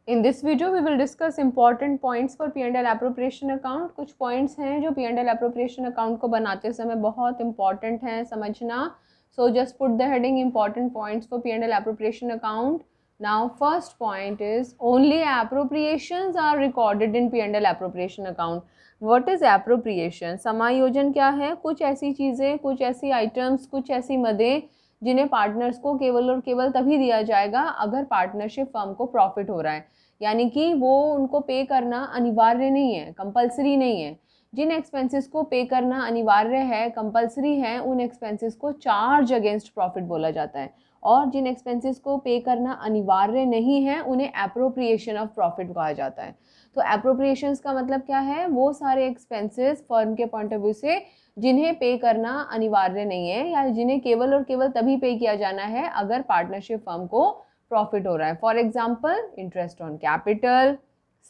In this video we will discuss important points for P&L appropriation account। कुछ points हैं जो P&L appropriation account को बनाते समय बहुत important हैं समझना। So just put the heading important points for P&L appropriation account। Now first point is only appropriations are recorded in P&L appropriation account। What is appropriation? समायोजन क्या है? कुछ ऐसी चीज़ें, कुछ ऐसी items, कुछ ऐसी मदें जिन्हें पार्टनर्स को केवल और केवल तभी दिया जाएगा अगर पार्टनरशिप फर्म को प्रॉफिट हो रहा है, यानी कि वो उनको पे करना अनिवार्य नहीं है, कंपलसरी नहीं है। जिन एक्सपेंसेस को पे करना अनिवार्य है, कंपलसरी है, उन एक्सपेंसेस को चार्ज अगेंस्ट प्रॉफिट बोला जाता है, और जिन एक्सपेंसेस को पे करना अनिवार्य नहीं है उन्हें एप्रोप्रिएशन ऑफ प्रॉफिट कहा जाता है। तो एप्रोप्रिएशंस का मतलब क्या है? वो सारे एक्सपेंसेस फर्म के पॉइंट ऑफ व्यू से जिन्हें पे करना अनिवार्य नहीं है या जिन्हें केवल और केवल तभी पे किया जाना है अगर पार्टनरशिप फर्म को प्रॉफिट हो रहा है। For example interest on capital,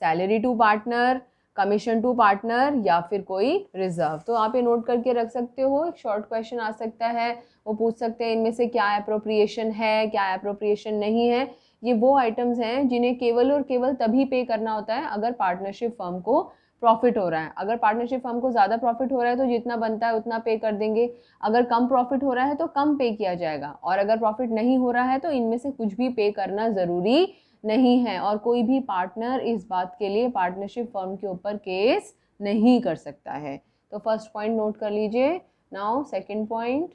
salary to partner, commission to partner या फिर कोई रिजर्व। तो आप ये नोट करके रख सकते हो। एक शॉर्ट क्वेश्चन आ सकता है, वो पूछ सकते हैं इनमें से क्या एप्रोप्रिएशन है, क्या एप्रोप्रिएशन नहीं है। ये वो आइटम्स हैं जिन्हें केवल और केवल तभी पे करना होता है अगर पार्टनरशिप फर्म को प्रॉफिट हो रहा है। अगर पार्टनरशिप फर्म को ज़्यादा प्रॉफिट हो रहा है तो जितना बनता है उतना पे कर देंगे, अगर कम प्रॉफिट हो रहा है तो कम पे किया जाएगा, और अगर प्रॉफिट नहीं हो रहा है तो इनमें से कुछ भी पे करना ज़रूरी नहीं है, और कोई भी पार्टनर इस बात के लिए पार्टनरशिप फर्म के ऊपर केस नहीं कर सकता है। तो फर्स्ट पॉइंट नोट कर लीजिए। नाउ सेकंड पॉइंट,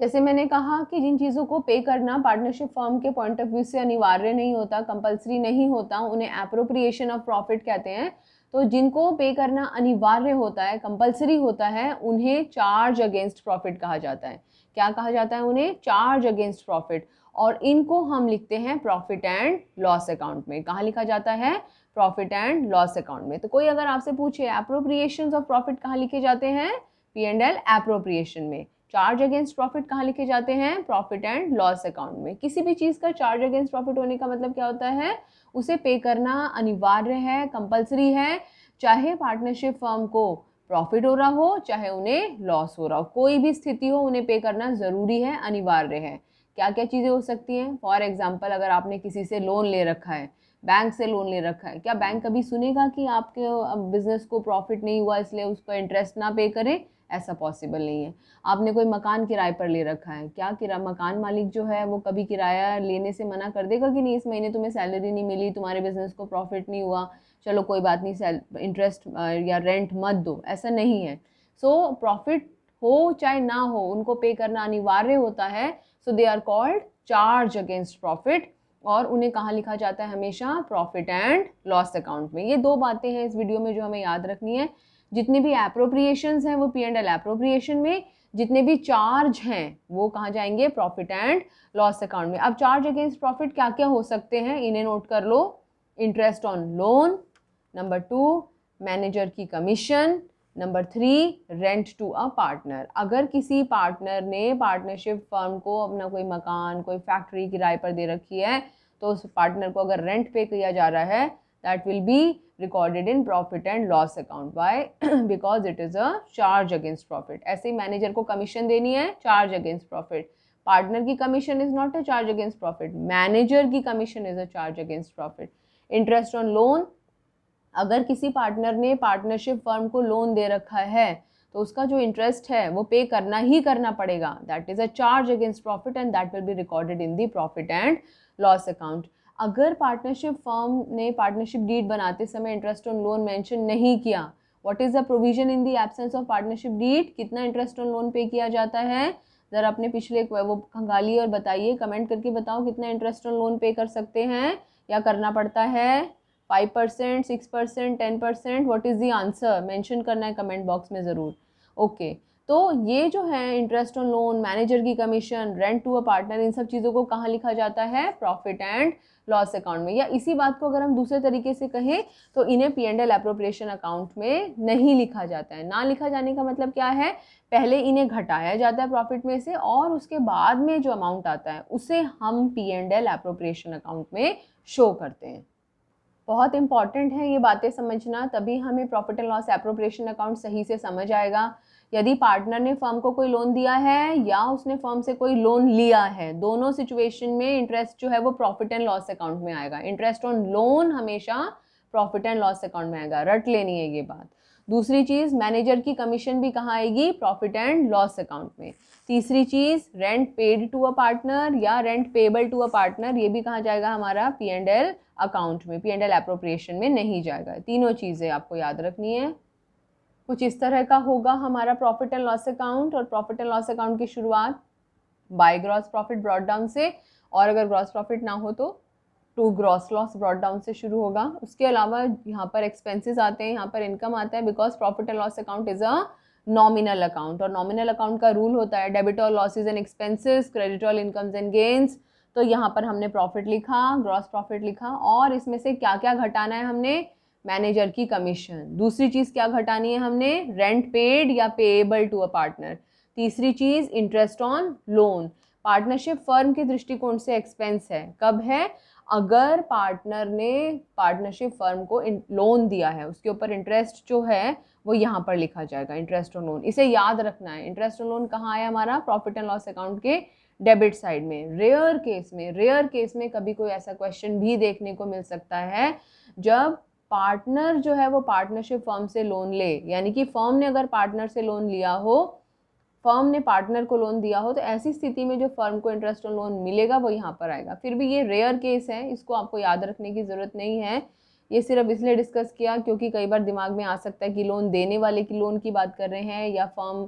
जैसे मैंने कहा कि जिन चीज़ों को पे करना पार्टनरशिप फर्म के पॉइंट ऑफ व्यू से अनिवार्य नहीं होता, कंपलसरी नहीं होता, उन्हें एप्रोप्रिएशन ऑफ प्रॉफिट कहते हैं। तो जिनको पे करना अनिवार्य होता है, कंपलसरी होता है, उन्हें चार्ज अगेंस्ट प्रॉफिट कहा जाता है। क्या कहा जाता है? उन्हें चार्ज अगेंस्ट प्रॉफिट। और इनको हम लिखते हैं प्रॉफिट एंड लॉस अकाउंट में। कहाँ लिखा जाता है? प्रॉफिट एंड लॉस अकाउंट में। तो कोई अगर आपसे पूछे एप्रोप्रिएशन ऑफ प्रॉफिट कहाँ लिखे जाते हैं? P&L एप्रोप्रिएशन में। चार्ज अगेंस्ट प्रॉफिट कहाँ लिखे जाते हैं? प्रॉफिट एंड लॉस अकाउंट में। किसी भी चीज़ का चार्ज अगेंस्ट प्रॉफिट होने का मतलब क्या होता है? उसे पे करना अनिवार्य है, कंपलसरी है, चाहे पार्टनरशिप फर्म को प्रॉफिट हो रहा हो, चाहे उन्हें लॉस हो रहा हो, कोई भी स्थिति हो उन्हें पे करना ज़रूरी है, अनिवार्य है। क्या क्या चीज़ें हो सकती हैं? फॉर एग्जाम्पल, अगर आपने किसी से लोन ले रखा है, बैंक से लोन ले रखा है, क्या बैंक कभी सुनेगा कि आपके बिजनेस को प्रॉफिट नहीं हुआ इसलिए उस पर इंटरेस्ट ना पे करें? ऐसा पॉसिबल नहीं है। आपने कोई मकान किराए पर ले रखा है, क्या मकान मालिक जो है वो कभी किराया लेने से मना कर देगा कि नहीं, इस महीने तुम्हें सैलरी नहीं मिली, तुम्हारे बिजनेस को प्रॉफिट नहीं हुआ, चलो कोई बात नहीं, इंटरेस्ट या रेंट मत दो? ऐसा नहीं है। सो प्रॉफिट हो चाहे ना हो, उनको पे करना अनिवार्य होता है। So they are called charge against profit, और उन्हें कहाँ लिखा जाता है? हमेशा प्रॉफिट एंड लॉस अकाउंट में। ये दो बातें हैं इस वीडियो में जो हमें याद रखनी है। जितने भी एप्रोप्रिएशंस हैं वो P&L एप्रोप्रिएशन में, जितने भी चार्ज हैं वो कहाँ जाएंगे? प्रॉफिट एंड लॉस अकाउंट में। अब चार्ज अगेंस्ट प्रॉफिट क्या क्या हो सकते हैं, इन्हें नोट कर लो। Interest on loan, number 2 manager की commission, number 3 rent to a partner. अगर किसी पार्टनर ने पार्टनरशिप फर्म को अपना कोई मकान, कोई फैक्ट्री किराए पर दे रखी है, तो उस पार्टनर को अगर रेंट पे किया जा रहा है, that will B recorded in profit and loss account. Why? Because it is a charge against profit. ऐसे ही मैनेजर को कमीशन देनी है, चार्ज अगेंस्ट प्रॉफिट। पार्टनर की commission is not a charge against profit, manager की commission is a charge against profit. Interest on loan, अगर किसी partner ने partnership firm को लोन दे रखा है तो उसका जो इंटरेस्ट है वो पे करना ही करना पड़ेगा, that is a charge against profit and that will be recorded in the profit and loss account. अगर पार्टनरशिप फर्म ने पार्टनरशिप डीड बनाते समय इंटरेस्ट ऑन लोन मेंशन नहीं किया, what is the provision in the absence of partnership deed? कितना interest on loan pay किया जाता है? ज़रा अपने पिछले वो खंगालिए और बताइए, कमेंट करके बताओ कितना इंटरेस्ट ऑन लोन पे कर सकते हैं या करना पड़ता है? 5%, 6%, 10%? What is the answer? Mention करना है कमेंट बॉक्स में ज़रूर। ओके, तो ये जो है इंटरेस्ट ऑन लोन, मैनेजर की commission, rent to a partner, इन सब चीज़ों को कहाँ लिखा जाता है? प्रॉफिट एंड लॉस अकाउंट में। या इसी बात को अगर हम दूसरे तरीके से कहें तो इन्हें P&L एप्रोप्रिएशन अकाउंट में नहीं लिखा जाता है। ना लिखा जाने का मतलब क्या है? पहले इन्हें घटाया जाता है प्रॉफिट में से, और उसके बाद में जो अमाउंट आता है उसे हम P&L एप्रोप्रिएशन अकाउंट में शो करते हैं। बहुत इंपॉर्टेंट है ये बातें समझना, तभी हमें profit and loss appropriation account सही से समझ आएगा। यदि पार्टनर ने फर्म को कोई लोन दिया है या उसने फर्म से कोई लोन लिया है, दोनों सिचुएशन में इंटरेस्ट जो है वो प्रॉफिट एंड लॉस अकाउंट में आएगा। इंटरेस्ट ऑन लोन हमेशा प्रॉफिट एंड लॉस अकाउंट में आएगा, रट लेनी है ये बात। दूसरी चीज़, मैनेजर की कमीशन भी कहाँ आएगी? प्रॉफिट एंड लॉस अकाउंट में। तीसरी चीज़, rent paid to a partner या rent payable to a partner, ये भी कहाँ जाएगा? हमारा P&L अकाउंट में, P&L एप्रोप्रिएशन में नहीं जाएगा। तीनों चीज़ें आपको याद रखनी है। कुछ इस तरह का होगा हमारा प्रॉफिट एंड लॉस अकाउंट, और प्रॉफिट एंड लॉस अकाउंट की शुरुआत by gross profit brought down से, और अगर ग्रॉस प्रॉफिट ना हो तो to gross loss brought down से शुरू होगा। उसके अलावा यहाँ पर एक्सपेंसेस आते हैं, यहाँ पर इनकम आता है, because profit and loss account is a nominal account, और नॉमिनल अकाउंट का रूल होता है debit all losses and expenses, credit all incomes and gains. तो यहाँ पर हमने प्रॉफिट लिखा, ग्रॉस प्रॉफिट लिखा, और इसमें से क्या क्या घटाना है हमने? मैनेजर की कमीशन। दूसरी चीज़ क्या घटानी है हमने? रेंट पेड या पेएबल टू अ पार्टनर। तीसरी चीज़, interest on loan. Partnership firm के दृष्टिकोण से एक्सपेंस है, कब है? अगर पार्टनर ने पार्टनरशिप फर्म को लोन दिया है, उसके ऊपर इंटरेस्ट जो है वो यहाँ पर लिखा जाएगा, इंटरेस्ट ऑन लोन। इसे याद रखना है। इंटरेस्ट ऑन लोन कहाँ आया? हमारा प्रॉफिट एंड लॉस अकाउंट के डेबिट साइड में। रेयर केस में कभी कोई ऐसा क्वेश्चन भी देखने को मिल सकता है जब पार्टनर जो है वो पार्टनरशिप फर्म से लोन ले, यानी कि फर्म ने अगर पार्टनर से लोन लिया हो, फर्म ने पार्टनर को लोन दिया हो, तो ऐसी स्थिति में जो फर्म को इंटरेस्ट ऑन लोन मिलेगा वो यहाँ पर आएगा। फिर भी ये रेयर केस है, इसको आपको याद रखने की ज़रूरत नहीं है। ये सिर्फ इसलिए डिस्कस किया क्योंकि कई बार दिमाग में आ सकता है कि लोन देने वाले की लोन की बात कर रहे हैं या फर्म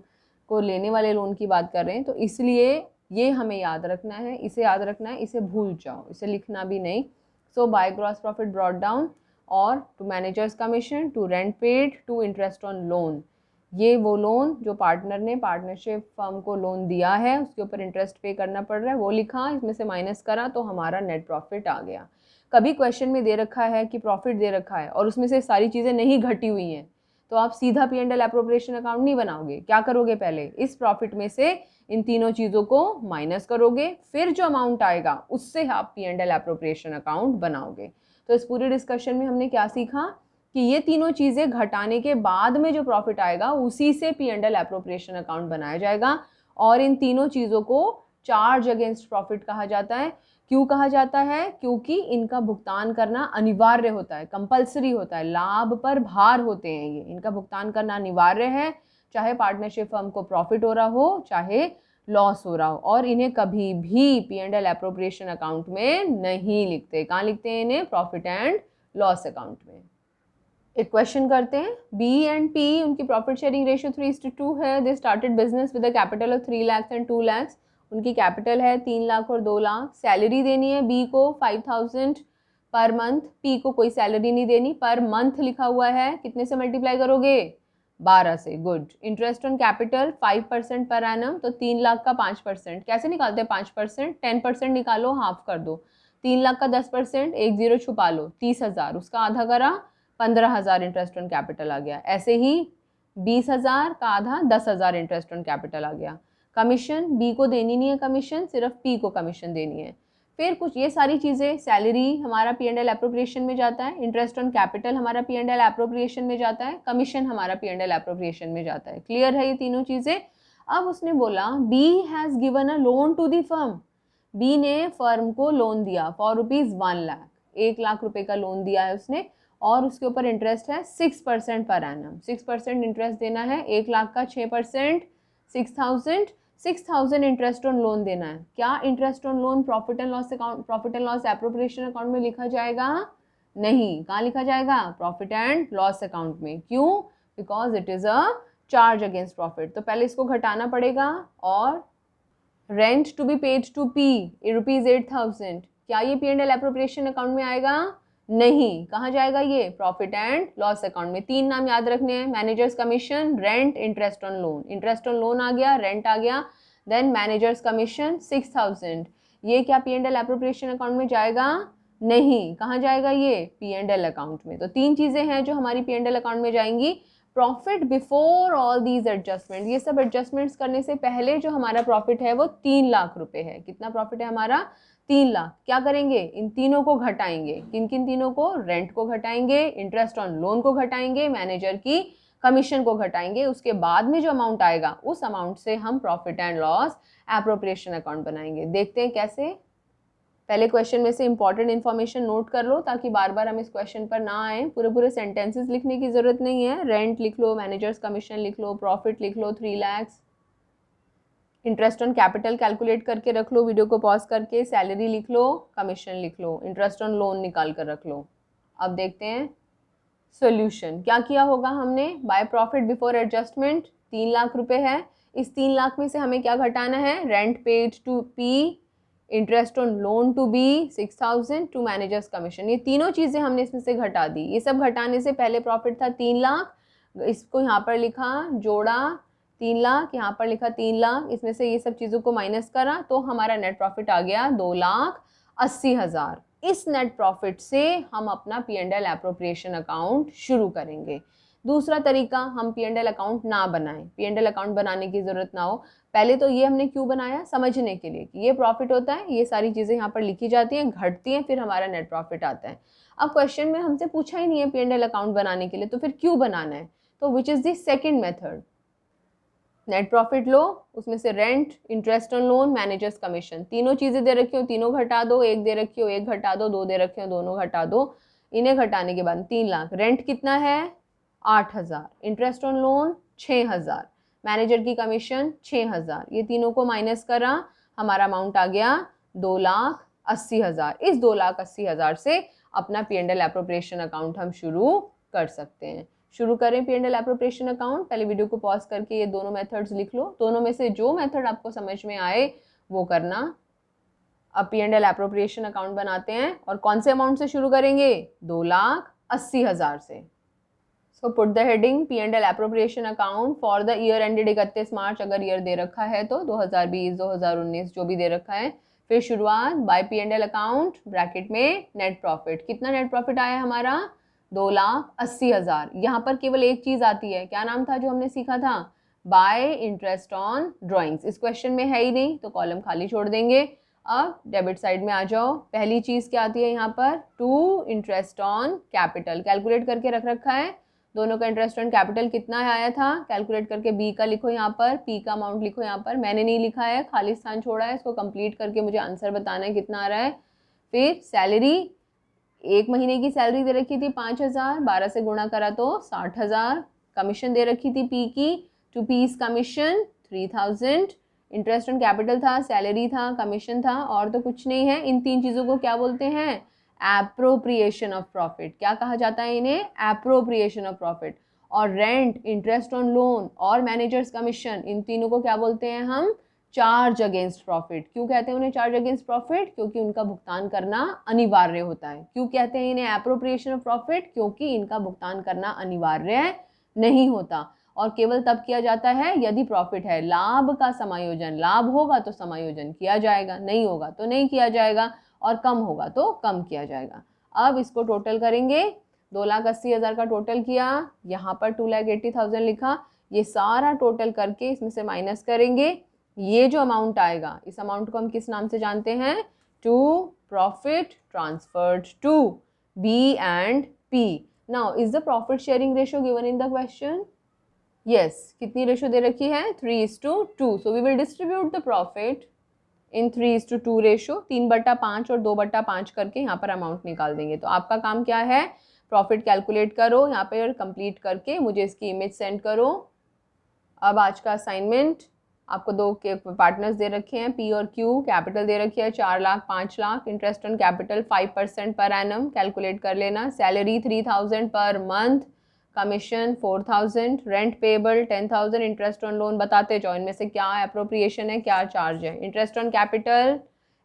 को लेने वाले लोन की बात कर रहे हैं, तो इसलिए ये हमें याद रखना है, इसे याद रखना है, इसे भूल जाओ, इसे लिखना भी नहीं। So by gross profit brought down, और to managers commission, to rent paid, to interest on loan. ये वो लोन जो पार्टनर ने पार्टनरशिप फर्म को लोन दिया है, उसके ऊपर इंटरेस्ट पे करना पड़ रहा है, वो लिखा, इसमें से माइनस करा तो हमारा नेट प्रॉफिट आ गया। कभी क्वेश्चन में दे रखा है कि प्रॉफिट दे रखा है और उसमें से सारी चीज़ें नहीं घटी हुई हैं, तो आप सीधा P&L एप्रोप्रिएशन अकाउंट नहीं बनाओगे। क्या करोगे? पहले इस प्रॉफिट में से इन तीनों चीज़ों को माइनस करोगे, फिर जो अमाउंट आएगा उससे आप P&L एप्रोप्रिएशन अकाउंट बनाओगे। तो इस पूरे डिस्कशन में हमने क्या सीखा कि ये तीनों चीज़ें घटाने के बाद में जो प्रॉफिट आएगा उसी से P&L एप्रोप्रिएशन अकाउंट बनाया जाएगा, और इन तीनों चीज़ों को चार्ज अगेंस्ट प्रॉफिट कहा जाता है। क्यों कहा जाता है? क्योंकि इनका भुगतान करना अनिवार्य होता है, कंपल्सरी होता है, लाभ पर भार होते हैं ये, इनका भुगतान करना अनिवार्य है, चाहे पार्टनरशिप फर्म को प्रॉफिट हो रहा हो चाहे लॉस हो रहा हो, और इन्हें कभी भी P&L एप्रोप्रिएशन अकाउंट में नहीं लिखते। कहाँ लिखते हैं इन्हें? प्रॉफिट एंड लॉस अकाउंट में। एक क्वेश्चन करते हैं, बी एंड पी, उनकी प्रॉफिट शेयरिंग रेशियो 3:2 है। They started business with a capital of 3 lakh and 2 lakh. उनकी कैपिटल है 3 लाख और 2 लाख। सैलरी देनी है बी को 5,000 पर मंथ, पी को कोई सैलरी नहीं देनी, पर मंथ लिखा हुआ है, कितने से मल्टीप्लाई करोगे? 12 से। Good. Interest on capital 5% per annum, तो 3 लाख का 5%, कैसे निकालते हैं 5%? 10% निकालो, हाफ कर दो। 3 लाख का 10%, एक जीरो छुपा लो, 30,000, उसका आधा करा 15,000 इंटरेस्ट ऑन कैपिटल आ गया। ऐसे ही 20,000 का आधा 10,000 इंटरेस्ट ऑन कैपिटल आ गया। कमीशन बी को देनी नहीं है, कमीशन सिर्फ पी को कमीशन देनी है। फिर कुछ ये सारी चीज़ें, सैलरी हमारा P&L एप्रोप्रिएशन में जाता है, इंटरेस्ट ऑन कैपिटल हमारा P&L एप्रोप्रिएशन में जाता है, कमीशन हमारा P&L एप्रोप्रिएशन में जाता है। क्लियर है ये तीनों चीज़ें? अब उसने बोला B has given a loan to the firm, B ने फर्म को लोन दिया फॉर ₹1 लाख, 1 लाख रुपए का लोन दिया है उसने, और उसके ऊपर इंटरेस्ट है 6% पर एनम। 6% इंटरेस्ट देना है, 1 लाख का 6%, 6,000 इंटरेस्ट ऑन लोन देना है। क्या interest on loan profit and loss account, profit and loss appropriation account में लिखा जाएगा? नहीं। कहाँ लिखा जाएगा? प्रॉफिट एंड लॉस अकाउंट में। क्यों? Because it is a charge against profit. तो पहले इसको घटाना पड़ेगा, और rent to be paid to P ₹8,000, क्या ये P&L एप्रोप्रिएशन अकाउंट में आएगा? नहीं। कहाँ जाएगा ये? प्रॉफिट एंड लॉस अकाउंट में। 3 नाम याद रखने हैं, managers commission, rent, interest on loan. Interest on loan आ गया, रेंट आ गया, देन मैनेजर्स कमीशन 6,000, ये क्या P&L एप्रोप्रिएशन अकाउंट में जाएगा? नहीं। कहाँ जाएगा ये? P&L अकाउंट में। तो 3 चीज़ें हैं जो हमारी P&L अकाउंट में जाएंगी। Profit before all these adjustment, ये सब एडजस्टमेंट्स करने से पहले जो हमारा प्रॉफिट है वो 3 लाख रुपए है। कितना प्रॉफिट है हमारा? 3 लाख। क्या करेंगे? इन तीनों को घटाएंगे। किन किन तीनों को? रेंट को घटाएंगे, इंटरेस्ट ऑन लोन को घटाएंगे, मैनेजर की कमीशन को घटाएंगे, उसके बाद में जो अमाउंट आएगा उस अमाउंट से हम profit and loss appropriation account बनाएंगे। देखते हैं कैसे। पहले क्वेश्चन में से इंपॉर्टेंट इन्फॉर्मेशन नोट कर लो ताकि बार बार हम इस क्वेश्चन पर ना आए। पूरे पूरे सेंटेंसेस लिखने की जरूरत नहीं है। रेंट लिख लो, मैनेजर्स कमीशन लिख लो, प्रॉफिट लिख लो 3 lakh, interest on capital calculate करके रख लो वीडियो को पॉज करके, सैलरी लिख लो, कमीशन लिख लो, इंटरेस्ट ऑन लोन निकाल कर रख लो। अब देखते हैं सॉल्यूशन। क्या किया होगा हमने, by profit before adjustment 3 lakh रुपए है। इस 3 लाख में से हमें क्या घटाना है, rent paid to P, interest on loan to be 6000 to managers commission. ये तीनों चीज़ें हमने इसमें से घटा दी। ये सब घटाने से पहले प्रॉफिट था 3 लाख, इसको यहाँ पर लिखा, जोड़ा 3 लाख, यहाँ पर लिखा 3 लाख, इसमें से ये सब चीज़ों को माइनस करा तो हमारा नेट प्रॉफिट आ गया 2,80,000। इस नेट प्रॉफिट से हम अपना P&L एप्रोप्रिएशन अकाउंट शुरू करेंगे। दूसरा तरीका, हम P&L अकाउंट ना बनाएं, P&L अकाउंट बनाने की ज़रूरत ना हो। पहले तो ये हमने क्यों बनाया, समझने के लिए कि ये प्रॉफिट होता है, ये सारी चीज़ें यहाँ पर लिखी जाती हैं, घटती हैं, फिर हमारा नेट प्रॉफिट आता है। अब क्वेश्चन में हमसे पूछा ही नहीं है P&L अकाउंट बनाने के लिए, तो फिर क्यों बनाना है, तो which is the second method. Net profit लो, उसमें से rent, interest on loan, managers commission, तीनों चीज़ें दे रखी हो, तीनों घटा दो, एक दे रखी हो एक घटा दो, दो दे रखे हो दोनों घटा दो। इन्हें घटाने के बाद 3 लाख, रेंट कितना है 8,000, इंटरेस्ट ऑन लोन 6,000, मैनेजर की कमीशन 6,000, ये तीनों को माइनस करा, हमारा अमाउंट आ गया 2,80,000। इस 2,80,000 से अपना P&L एप्रोप्रिएशन अकाउंट हम शुरू कर सकते हैं। शुरू करें P&L एप्रोप्रिएशन अकाउंट। पहले वीडियो को पॉज करके ये दोनों मेथड्स लिख लो, दोनों में से जो मेथड आपको समझ में आए वो करना। अब P&L एप्रोप्रिएशन अकाउंट बनाते हैं और कौन से अमाउंट से शुरू करेंगे, 2,80,000 से। So put the heading P&L appropriation account for the year ended 31 मार्च, अगर ईयर दे रखा है तो 2020 2019 जो भी दे रखा है। फिर शुरुआत बाय P&L अकाउंट, ब्रैकेट में नेट प्रॉफिट, कितना नेट प्रॉफिट आया हमारा 2,80,000। यहाँ पर केवल एक चीज आती है, क्या नाम था जो हमने सीखा था, बाय इंटरेस्ट ऑन ड्रॉइंग्स। इस क्वेश्चन में है ही नहीं तो कॉलम खाली छोड़ देंगे। अब डेबिट साइड में आ जाओ, पहली चीज क्या आती है यहाँ पर, to interest on capital, calculate करके रख रखा है दोनों का। इंटरेस्ट ऑन कैपिटल कितना आया था, कैलकुलेट करके बी का लिखो यहाँ पर, पी का अमाउंट लिखो यहाँ पर। मैंने नहीं लिखा है, खाली स्थान छोड़ा है, इसको कंप्लीट करके मुझे आंसर बताना है कितना आ रहा है। फिर सैलरी, एक महीने की सैलरी दे रखी थी 5,000, 12 से गुणा करा तो 60,000। कमीशन दे रखी थी पी की, to P's commission 3,000। Interest on capital था, सैलरी था, कमीशन था और तो कुछ नहीं है। इन तीन चीज़ों को क्या बोलते हैं, एप्रोप्रिएशन ऑफ प्रॉफिट। क्या कहा जाता है इन्हें, एप्रोप्रिएशन ऑफ प्रॉफिट। और रेंट, इंटरेस्ट ऑन लोन और मैनेजर्स कमीशन, इन तीनों को क्या बोलते हैं हम, चार्ज अगेंस्ट प्रॉफिट। क्यों कहते हैं उन्हें चार्ज अगेंस्ट प्रॉफिट, क्योंकि उनका भुगतान करना अनिवार्य होता है। क्यों कहते हैं इन्हें एप्रोप्रिएशन ऑफ प्रॉफिट, क्योंकि इनका भुगतान करना अनिवार्य नहीं होता और केवल तब किया जाता है यदि प्रॉफिट है। लाभ का समायोजन, लाभ होगा तो समायोजन किया जाएगा, नहीं होगा तो नहीं किया जाएगा, और कम होगा तो कम किया जाएगा। अब इसको टोटल करेंगे, 2,80,000 का टोटल किया, यहाँ पर 2,80,000 लिखा, ये सारा टोटल करके इसमें से माइनस करेंगे। ये जो अमाउंट आएगा, इस अमाउंट को हम किस नाम से जानते हैं, to profit transferred to B and P. Now is the profit sharing ratio given in the question, yes. कितनी रेशियो दे रखी है, 3:2। So we will distribute the profit in 3:2 ratio, 3/5 और 2/5 करके यहाँ पर अमाउंट निकाल देंगे। तो आपका काम क्या है, प्रॉफिट कैलकुलेट करो, यहाँ पर कंप्लीट करके मुझे इसकी इमेज सेंड करो। अब आज का असाइनमेंट, आपको दो के पार्टनर्स दे रखे हैं पी और क्यू, कैपिटल दे रखी है 4 lakh 5 lakh, interest on capital 5% per annum calculate कर लेना, salary 3,000 per month, commission 4,000, rent payable 10,000, interest on loan बताते जाओ इनमें से क्या एप्रोप्रिएशन है क्या चार्ज है। Interest on capital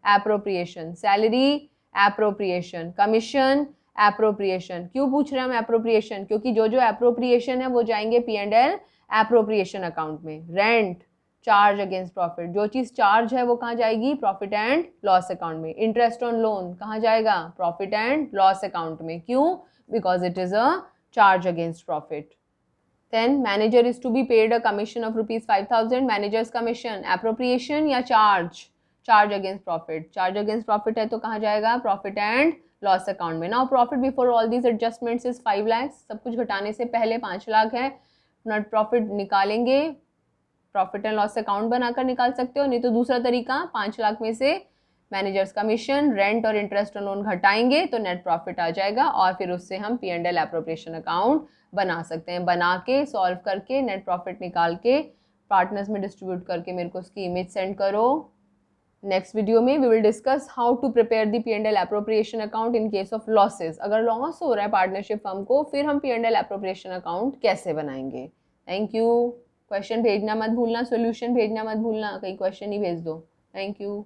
appropriation, salary appropriation, commission appropriation. क्यों पूछ रहे हैं हम एप्रोप्रिएशन, क्योंकि जो जो एप्रोप्रिएशन है वो जाएंगे P&L एप्रोप्रिएशन अकाउंट में। रेंट चार्ज अगेंस्ट प्रॉफिट, जो चीज़ चार्ज है वो कहाँ जाएगी, प्रॉफिट एंड लॉस अकाउंट में। इंटरेस्ट ऑन लोन कहाँ जाएगा, प्रॉफिट एंड लॉस अकाउंट में। क्यों, because it is a charge against profit. Then manager is to be paid a commission of ₹5,000, managers commission appropriation या charge, charge against profit. Charge against profit है तो कहाँ जाएगा, profit and loss account में। Now profit before all these adjustments is 5 lakh, सब कुछ घटाने से पहले 5 लाख है। नेट प्रॉफिट निकालेंगे, प्रॉफिट एंड लॉस अकाउंट बनाकर निकाल सकते हो, नहीं तो दूसरा तरीका 5 लाख में से मैनेजर्स कमीशन, रेंट और इंटरेस्ट ऑन लोन घटाएंगे तो नेट प्रॉफिट आ जाएगा और फिर उससे हम P&L एप्रोप्रिएशन अकाउंट बना सकते हैं। बना के सॉल्व करके नेट प्रॉफिट निकाल के पार्टनर्स में डिस्ट्रीब्यूट करके मेरे को उसकी इमेज सेंड करो। नेक्स्ट वीडियो में we will discuss how to prepare the P&L appropriation account in case of losses. अगर लॉस हो रहा है पार्टनरशिप फर्म को, फिर हम P&L एप्रोप्रिएशन अकाउंट कैसे बनाएंगे। Thank you. क्वेश्चन भेजना मत भूलना, सॉल्यूशन भेजना मत भूलना, कहीं क्वेश्चन ही भेज दो। Thank you.